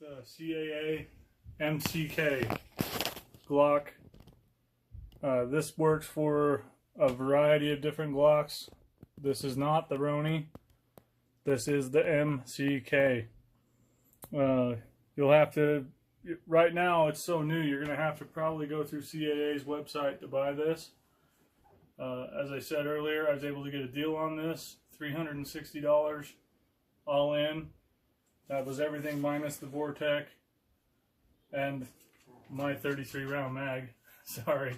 the CAA MCK Glock. This works for a variety of different Glocks. This is not the Roni. This is the MCK. You'll have to, right now it's so new, you're going to have to probably go through CAA's website to buy this. As I said earlier, I was able to get a deal on this, $360 all in. That was everything minus the Vortec and my 33 round mag. Sorry.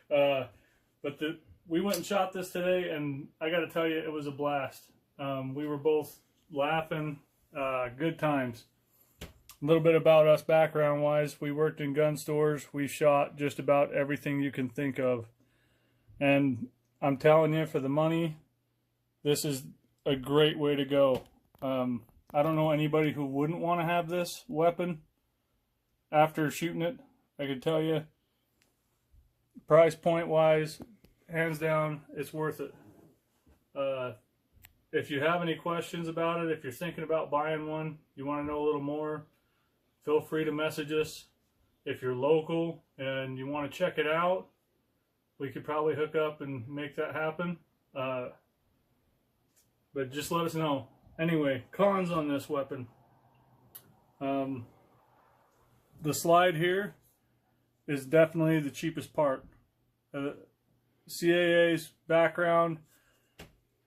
But we went and shot this today, and I got to tell you, it was a blast. We were both laughing, good times. A little bit about us background wise, we worked in gun stores. We shot just about everything you can think of. And I'm telling you, for the money, this is a great way to go. I don't know anybody who wouldn't want to have this weapon after shooting it. I can tell you, price point wise, hands down, it's worth it. If you have any questions about it, if you're thinking about buying one, you want to know a little more, feel free to message us. If you're local and you want to check it out, we could probably hook up and make that happen. But just let us know. Anyway, cons on this weapon. The slide here is definitely the cheapest part. CAA's background,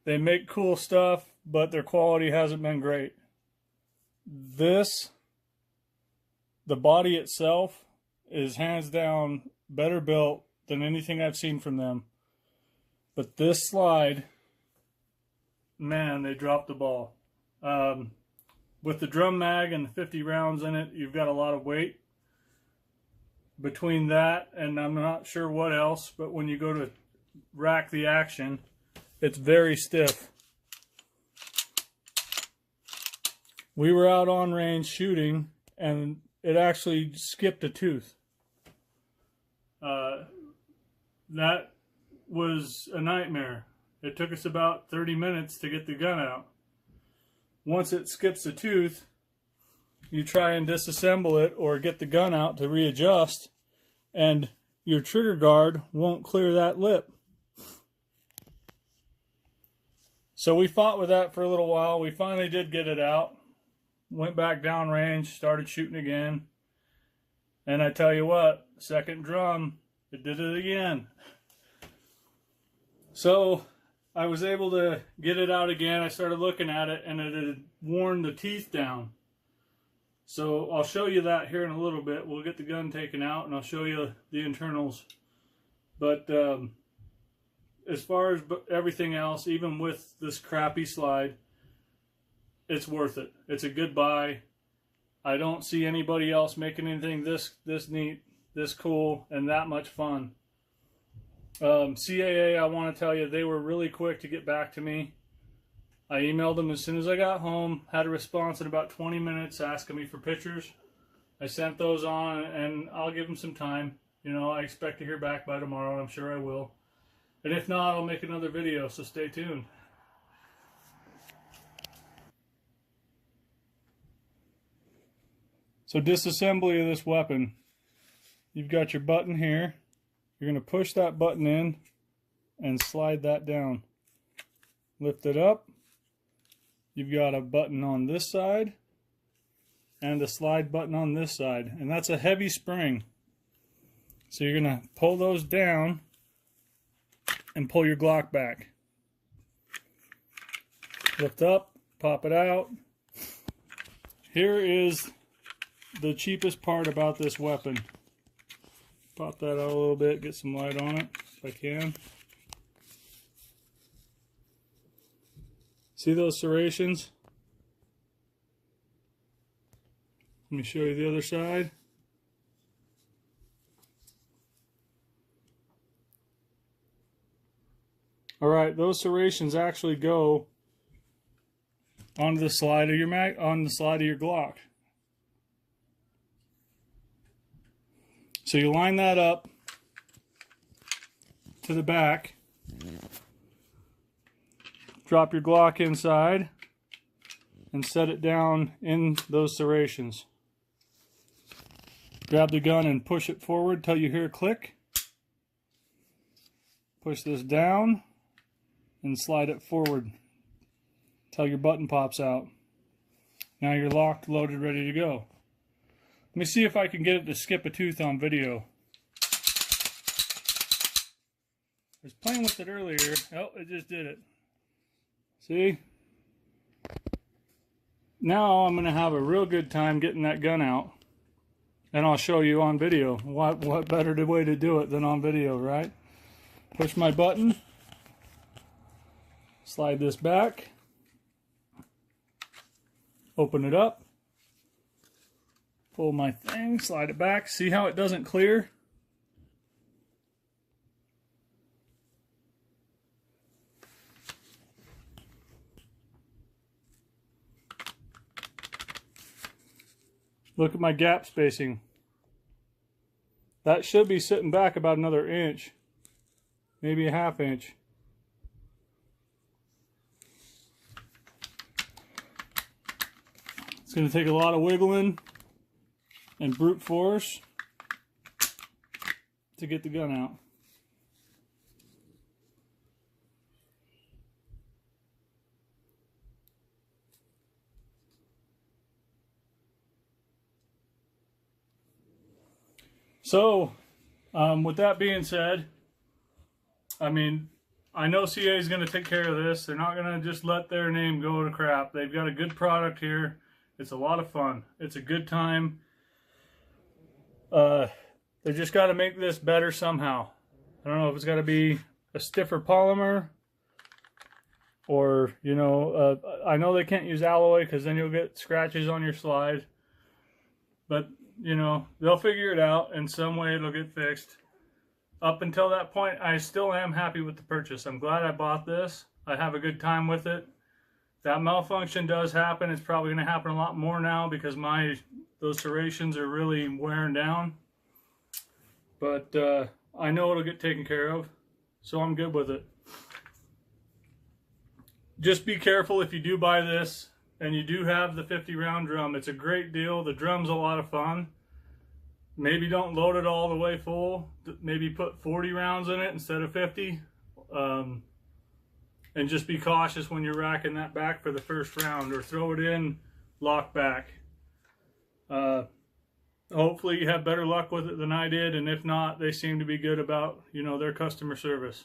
they make cool stuff, but their quality hasn't been great. This, the body itself, is hands down better built than anything I've seen from them. But this slide, man, they dropped the ball. With the drum mag and the 50 rounds in it, you've got a lot of weight. Between that and I'm not sure what else, but when you go to rack the action, it's very stiff. We were out on range shooting, and it actually skipped a tooth. That was a nightmare. It took us about 30 minutes to get the gun out. Once it skips a tooth, you try and disassemble it or get the gun out to readjust, and your trigger guard won't clear that lip. So we fought with that for a little while. We finally did get it out. Went back downrange, started shooting again. And I tell you what, second drum, it did it again. So I was able to get it out again. I started looking at it, and it had worn the teeth down. So I'll show you that here in a little bit. We'll get the gun taken out, and I'll show you the internals. But as far as everything else, even with this crappy slide, it's worth it. It's a good buy. I don't see anybody else making anything this neat, this cool, and that much fun. CAA, I want to tell you, they were really quick to get back to me. I emailed them as soon as I got home, had a response in about 20 minutes asking me for pictures. I sent those on, and I'll give them some time. You know, I expect to hear back by tomorrow, and I'm sure I will. And if not, I'll make another video, so stay tuned. So disassembly of this weapon. You've got your button here. You're going to push that button in and slide that down. Lift it up. You've got a button on this side and a slide button on this side. And that's a heavy spring. So you're going to pull those down and pull your Glock back. Lift up, pop it out. Here is the cheapest part about this weapon. Pop that out a little bit, get some light on it if I can. See those serrations? Let me show you the other side. Alright, those serrations actually go onto the slide of your Glock. So you line that up to the back, drop your Glock inside, and set it down in those serrations. grab the gun and push it forward till you hear a click. Push this down and slide it forward till your button pops out. Now you're locked, loaded, ready to go. Let me see if I can get it to skip a tooth on video. I was playing with it earlier. Oh, it just did it. See? Now I'm going to have a real good time getting that gun out. And I'll show you on video. What better way to do it than on video, right? Push my button. Slide this back. Open it up. Pull my thing, slide it back. See how it doesn't clear? Look at my gap spacing. That should be sitting back about another inch, maybe a ½ inch. It's going to take a lot of wiggling and brute force to get the gun out. So, with that being said, I mean, I know CAA is going to take care of this. They're not going to just let their name go to crap. They've got a good product here. It's a lot of fun. It's a good time. They just got to make this better somehow. I don't know if it's got to be a stiffer polymer or, you know, I know they can't use alloy because then you'll get scratches on your slide. But, you know, they'll figure it out. In some way it'll get fixed. Up until that point, I still am happy with the purchase. I'm glad I bought this. I have a good time with it. That malfunction does happen. It's probably going to happen a lot more now because those serrations are really wearing down. But I know it'll get taken care of, so I'm good with it. Just be careful if you do buy this and you do have the 50 round drum. It's a great deal. The drum's a lot of fun. Maybe don't load it all the way full. Maybe put 40 rounds in it instead of 50. And just be cautious when you're racking that back for the first round, or throw it in lock back. Hopefully you have better luck with it than I did, and if not, they seem to be good about, you know, their customer service.